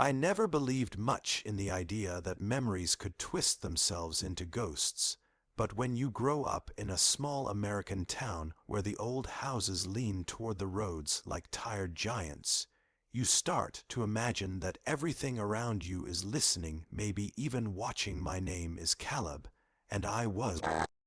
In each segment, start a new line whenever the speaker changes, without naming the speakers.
I never believed much in the idea that memories could twist themselves into ghosts, but when you grow up in a small American town where the old houses lean toward the roads like tired giants, you start to imagine that everything around you is listening, maybe even watching. My name is Caleb, and I was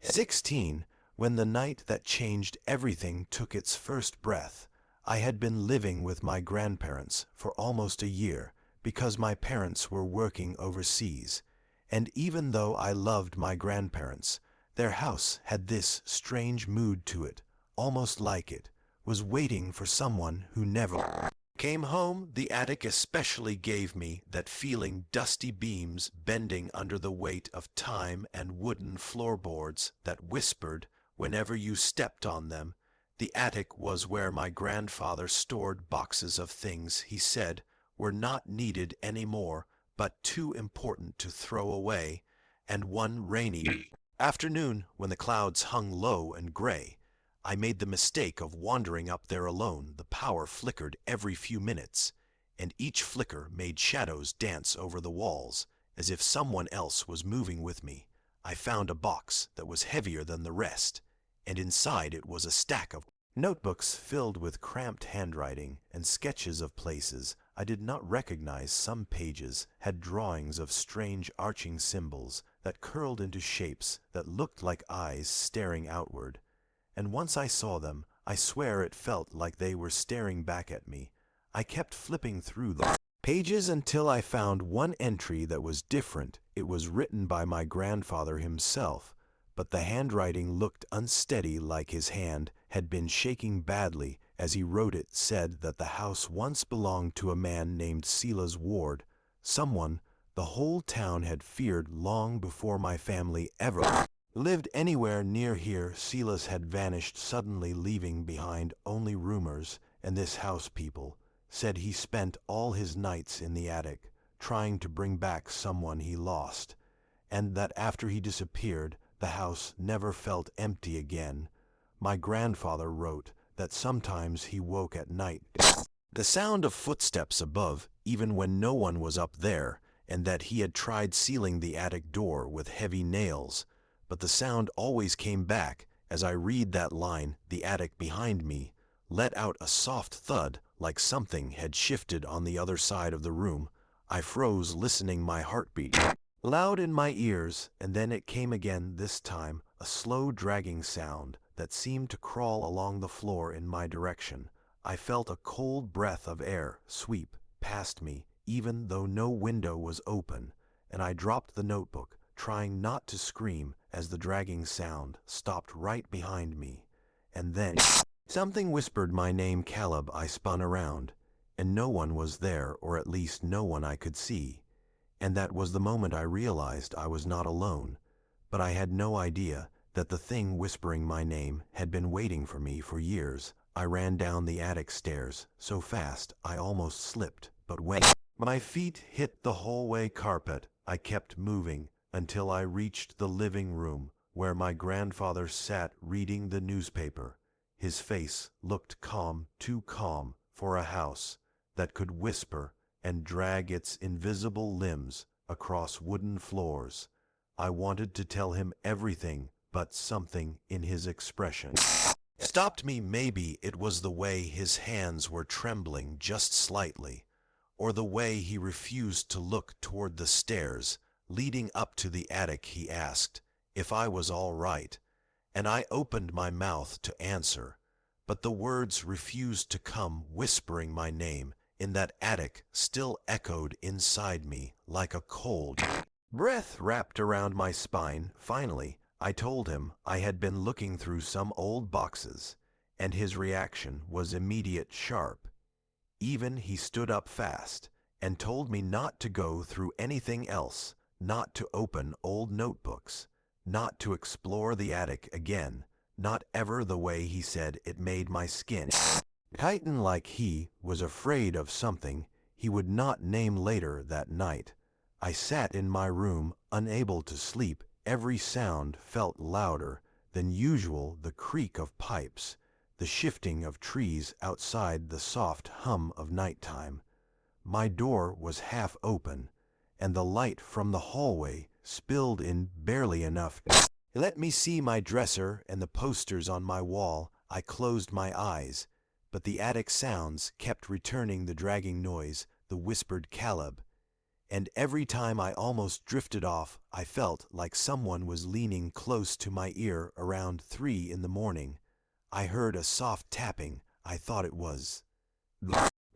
16 when the night that changed everything took its first breath. I had been living with my grandparents for almost a year because my parents were working overseas, and even though I loved my grandparents, their house had this strange mood to it, almost like it was waiting for someone who never came home. The attic especially gave me that feeling, dusty beams bending under the weight of time and wooden floorboards that whispered whenever you stepped on them. The attic was where my grandfather stored boxes of things he said were not needed anymore, but too important to throw away. And one rainy afternoon, when the clouds hung low and gray, I made the mistake of wandering up there alone. The power flickered every few minutes, and each flicker made shadows dance over the walls, as if someone else was moving with me. I found a box that was heavier than the rest, and inside it was a stack of notebooks filled with cramped handwriting and sketches of places I did not recognize. Some pages had drawings of strange arching symbols that curled into shapes that looked like eyes staring outward. And once I saw them, I swear it felt like they were staring back at me. I kept flipping through the pages until I found one entry that was different. It was written by my grandfather himself, but the handwriting looked unsteady, like his hand had been shaking badly as he wrote. It said that the house once belonged to a man named Silas Ward, someone the whole town had feared long before my family ever lived anywhere near here. Silas had vanished suddenly, leaving behind only rumors, and this house people said he spent all his nights in the attic trying to bring back someone he lost, and that after he disappeared, the house never felt empty again. My grandfather wrote that sometimes he woke at night the sound of footsteps above, even when no one was up there, and that he had tried sealing the attic door with heavy nails, but the sound always came back. As I read that line, the attic behind me let out a soft thud, like something had shifted on the other side of the room. I froze, listening, my heartbeat loud in my ears, and then it came again, this time a slow dragging sound that seemed to crawl along the floor in my direction. I felt a cold breath of air sweep past me, even though no window was open, and I dropped the notebook, trying not to scream as the dragging sound stopped right behind me. And then something whispered my name, Caleb. I spun around, and no one was there, or at least no one I could see. And that was the moment I realized I was not alone. But I had no idea that the thing whispering my name had been waiting for me for years. I ran down the attic stairs so fast I almost slipped, but when my feet hit the hallway carpet, I kept moving until I reached the living room where my grandfather sat reading the newspaper. His face looked calm, too calm for a house that could whisper and drag its invisible limbs across wooden floors. I wanted to tell him everything, but something in his expression stopped me. Maybe it was the way his hands were trembling just slightly, or the way he refused to look toward the stairs leading up to the attic. He asked if I was all right, and I opened my mouth to answer, but the words refused to come. Whispering my name in that attic still echoed inside me like a cold breath wrapped around my spine. Finally, I told him I had been looking through some old boxes, and his reaction was immediate, sharp. Even he stood up fast and told me not to go through anything else, not to open old notebooks, not to explore the attic again, not ever. The way he said it made my skin tighten, like he was afraid of something he would not name. Later that night, I sat in my room, unable to sleep. Every sound felt louder than usual: the creak of pipes, the shifting of trees outside, the soft hum of nighttime. my door was half open, and the light from the hallway spilled in barely enough. Let me see my dresser and the posters on my wall. I closed my eyes, but the attic sounds kept returning, the dragging noise, the whispered Caleb. And every time I almost drifted off, I felt like someone was leaning close to my ear. Around 3 in the morning, I heard a soft tapping. I thought it was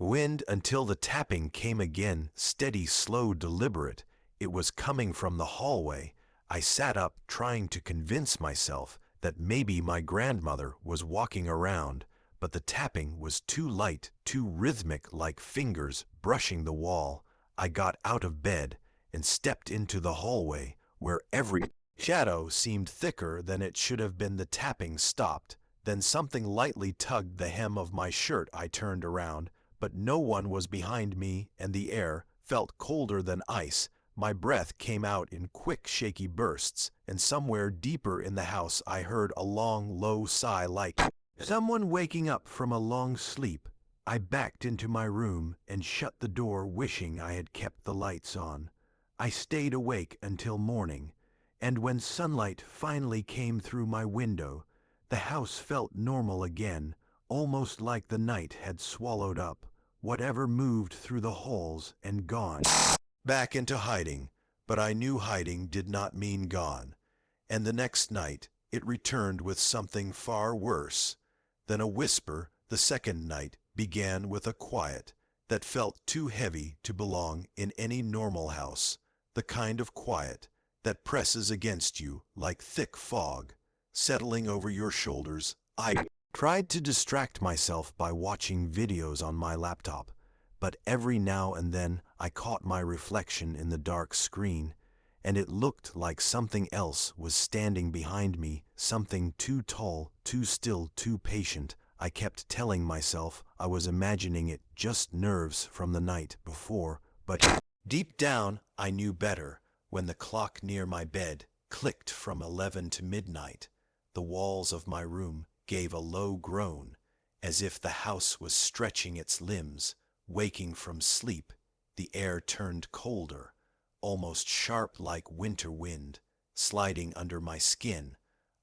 the wind until the tapping came again, steady, slow, deliberate. It was coming from the hallway. I sat up, trying to convince myself that maybe my grandmother was walking around, but the tapping was too light, too rhythmic, like fingers brushing the wall. I got out of bed and stepped into the hallway, where every shadow seemed thicker than it should have been. The tapping stopped. Then something lightly tugged the hem of my shirt. I turned around, but no one was behind me, and the air felt colder than ice. My breath came out in quick, shaky bursts, and somewhere deeper in the house I heard a long, low sigh, like someone waking up from a long sleep. I backed into my room and shut the door, wishing I had kept the lights on. I stayed awake until morning, and when sunlight finally came through my window, the house felt normal again, almost like the night had swallowed up whatever moved through the halls and gone back into hiding. But I knew hiding did not mean gone, and the next night it returned with something far worse than a whisper. The second night began with a quiet that felt too heavy to belong in any normal house, the kind of quiet that presses against you like thick fog, settling over your shoulders. I tried to distract myself by watching videos on my laptop, but every now and then I caught my reflection in the dark screen, and it looked like something else was standing behind me, something too tall, too still, too patient. I kept telling myself I was imagining it, just nerves from the night before, but deep down I knew better. When the clock near my bed clicked from 11 to midnight, the walls of my room gave a low groan, as if the house was stretching its limbs. Waking from sleep, the air turned colder, almost sharp, like winter wind, sliding under my skin.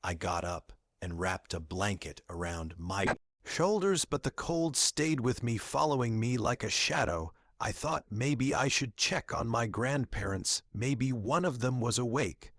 I got up and wrapped a blanket around my shoulders, but the cold stayed with me, following me like a shadow. I thought maybe I should check on my grandparents. Maybe one of them was awake.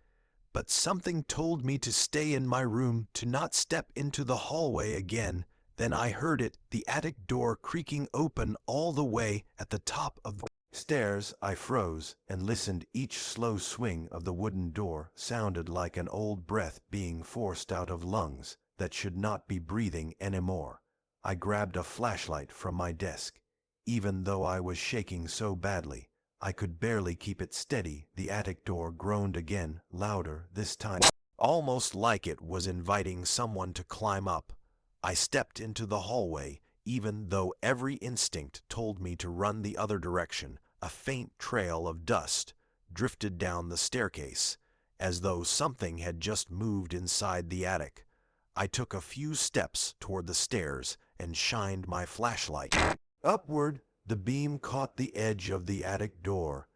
But something told me to stay in my room, to not step into the hallway again. Then I heard it, the attic door creaking open all the way at the top of the stairs. I froze and listened. Each slow swing of the wooden door sounded like an old breath being forced out of lungs that should not be breathing anymore. I grabbed a flashlight from my desk. Even though I was shaking so badly, I could barely keep it steady. The attic door groaned again, louder this time, almost like it was inviting someone to climb up. I stepped into the hallway, even though every instinct told me to run the other direction. A faint trail of dust drifted down the staircase, as though something had just moved inside the attic. I took a few steps toward the stairs and shined my flashlight upward. The beam caught the edge of the attic door,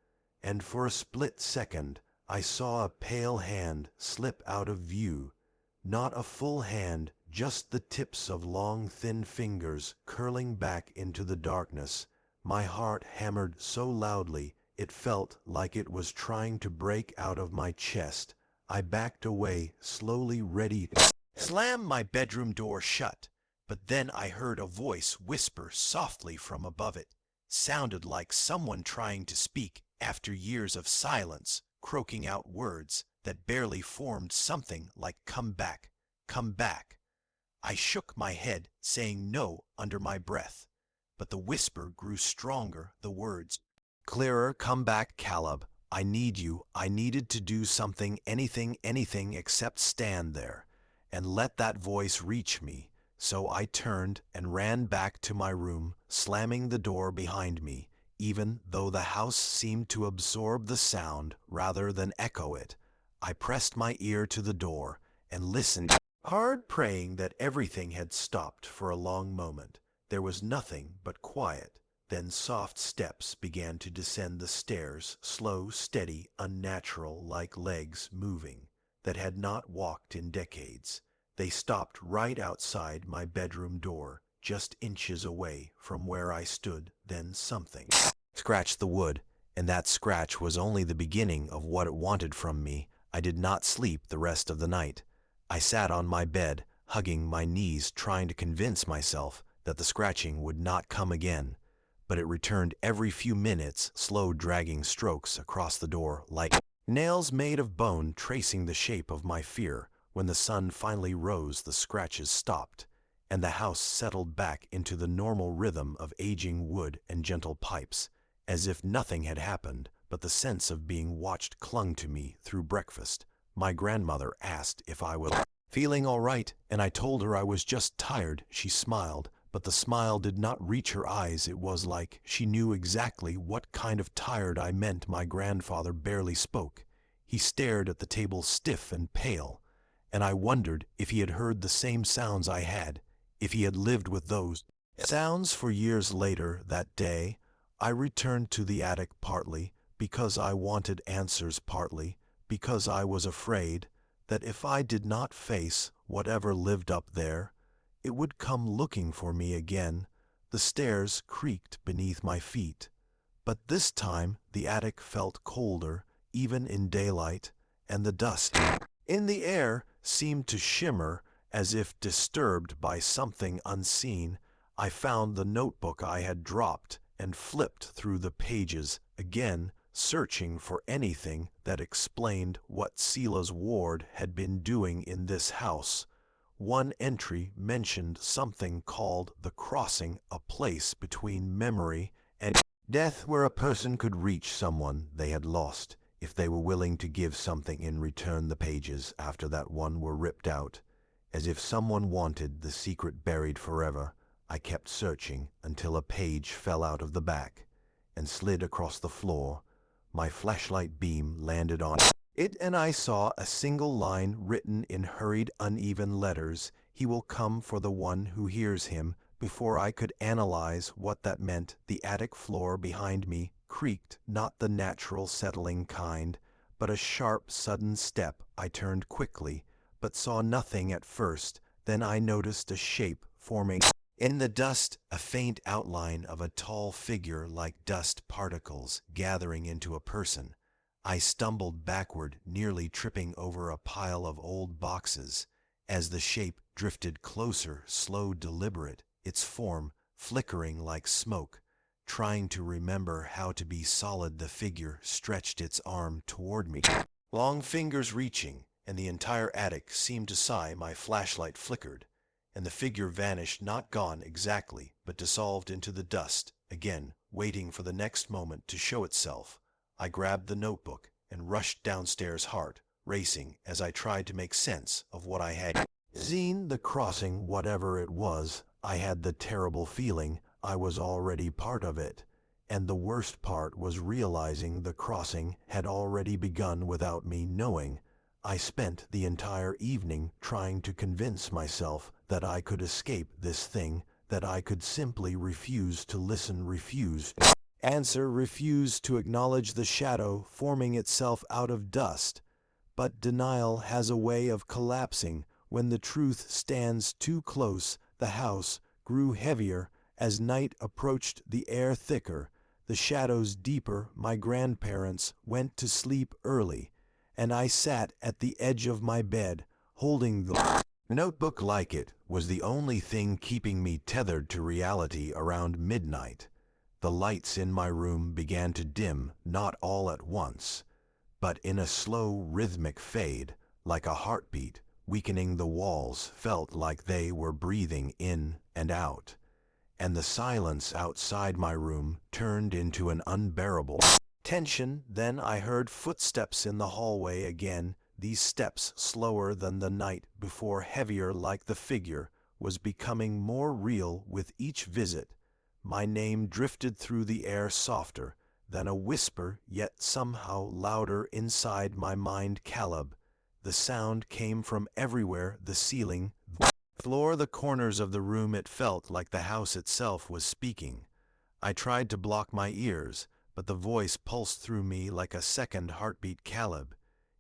and for a split second I saw a pale hand slip out of view. Not a full hand, just the tips of long, thin fingers curling back into the darkness. My heart hammered so loudly it felt like it was trying to break out of my chest. I backed away, slowly, ready to slam my bedroom door shut. But then I heard a voice whisper softly from above it. Sounded like someone trying to speak after years of silence, croaking out words that barely formed, something like "come back, come back." I shook my head, saying no under my breath, but the whisper grew stronger, the words clearer. "Come back, Caleb. I need you." I needed to do something, anything except stand there and let that voice reach me. So I turned and ran back to my room, slamming the door behind me. Even though the house seemed to absorb the sound rather than echo it, I pressed my ear to the door and listened hard, praying that everything had stopped for a long moment. There was nothing but quiet. Then soft steps began to descend the stairs, slow, steady, unnatural, like legs moving that had not walked in decades. They stopped right outside my bedroom door, just inches away from where I stood. Then something scratched the wood, and that scratch was only the beginning of what it wanted from me. I did not sleep the rest of the night. I sat on my bed, hugging my knees, trying to convince myself that the scratching would not come again. But it returned every few minutes, slow dragging strokes across the door like nails made of bone, tracing the shape of my fear. When the sun finally rose, the scratches stopped, and the house settled back into the normal rhythm of aging wood and gentle pipes, as if nothing had happened. But the sense of being watched clung to me through breakfast. My grandmother asked if I was feeling all right, and I told her I was just tired. She smiled, but the smile did not reach her eyes. It was like she knew exactly what kind of tired I meant. My grandfather barely spoke. He stared at the table, stiff and pale, and I wondered if he had heard the same sounds I had, if he had lived with those sounds for years. Later that day, I returned to the attic, partly because I wanted answers, partly because I was afraid that if I did not face whatever lived up there, it would come looking for me again. The stairs creaked beneath my feet, but this time the attic felt colder, even in daylight, and the dust in the air seemed to shimmer as if disturbed by something unseen. I found the notebook I had dropped and flipped through the pages again, searching for anything that explained what Silas Ward had been doing in this house. One entry mentioned something called the Crossing, a place between memory and death where a person could reach someone they had lost if they were willing to give something in return. The pages after that one were ripped out, as if someone wanted the secret buried forever. I kept searching until a page fell out of the back and slid across the floor. My flashlight beam landed on it, and I saw a single line written in hurried, uneven letters: "He will come for the one who hears him." Before I could analyze what that meant, the attic floor behind me creaked, not the natural settling kind, but a sharp, sudden step. I turned quickly, but saw nothing at first. Then I noticed a shape forming in the dust, a faint outline of a tall figure, like dust particles gathering into a person. I stumbled backward, nearly tripping over a pile of old boxes. As the shape drifted closer, slow, deliberate, its form flickering like smoke, trying to remember how to be solid, the figure stretched its arm toward me, long fingers reaching, and the entire attic seemed to sigh. My flashlight flickered, and the figure vanished, not gone exactly, but dissolved into the dust, again waiting for the next moment to show itself. I grabbed the notebook and rushed downstairs, heart racing as I tried to make sense of what I had seen. The crossing, whatever it was, I had the terrible feeling I was already part of it, and the worst part was realizing the crossing had already begun without me knowing. I spent the entire evening trying to convince myself that I could escape this thing, that I could simply refuse to listen, refuse to answer, refuse to acknowledge the shadow forming itself out of dust. But denial has a way of collapsing when the truth stands too close. The house grew heavier as night approached, the air thicker, the shadows deeper. My grandparents went to sleep early, and I sat at the edge of my bed, holding the notebook like it was the only thing keeping me tethered to reality. Around midnight, the lights in my room began to dim, not all at once, but in a slow, rhythmic fade, like a heartbeat, weakening. The walls felt like they were breathing in and out, and the silence outside my room turned into an unbearable tension. Then I heard footsteps in the hallway again, these steps slower than the night before, heavier, like the figure was becoming more real with each visit. My name drifted through the air, softer than a whisper, yet somehow louder inside my mind. Caleb. The sound came from everywhere: the ceiling, the floor, the corners of the room. It felt like the house itself was speaking. I tried to block my ears, but the voice pulsed through me like a second heartbeat. Caleb,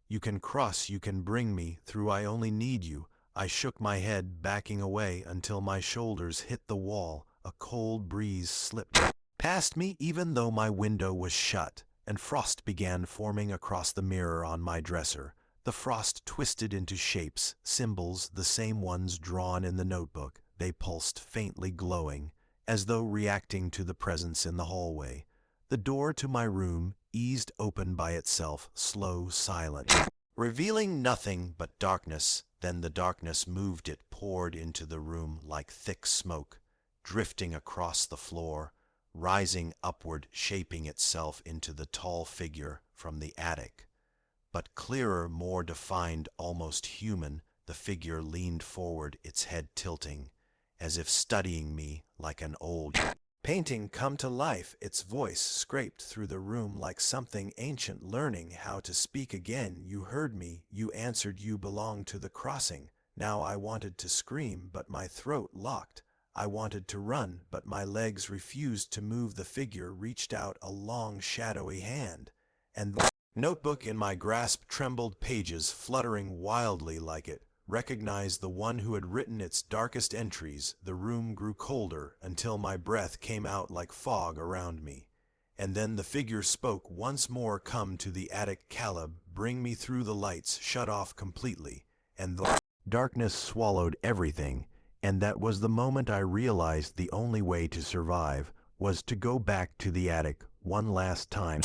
you can cross, you can bring me through, I only need you. I shook my head, backing away until my shoulders hit the wall. A cold breeze slipped past me even though my window was shut, and frost began forming across the mirror on my dresser. The frost twisted into shapes, symbols, the same ones drawn in the notebook. They pulsed, faintly glowing, as though reacting to the presence in the hallway. The door to my room eased open by itself, slow, silent, revealing nothing but darkness. Then the darkness moved, it poured into the room like thick smoke, drifting across the floor, rising upward, shaping itself into the tall figure from the attic. But clearer, more defined, almost human, the figure leaned forward, its head tilting, as if studying me like an old painting come to life. Its voice scraped through the room like something ancient learning how to speak again. You heard me, you answered, you belong to the crossing. Now I wanted to scream, but my throat locked. I wanted to run, but my legs refused to move. The figure reached out a long, shadowy hand, and the notebook in my grasp trembled, pages fluttering wildly like it recognized the one who had written its darkest entries. The room grew colder until my breath came out like fog around me. And then the figure spoke once more. Come to the attic, Caleb, bring me through. The lights shut off completely, and the darkness swallowed everything. And that was the moment I realized the only way to survive was to go back to the attic one last time.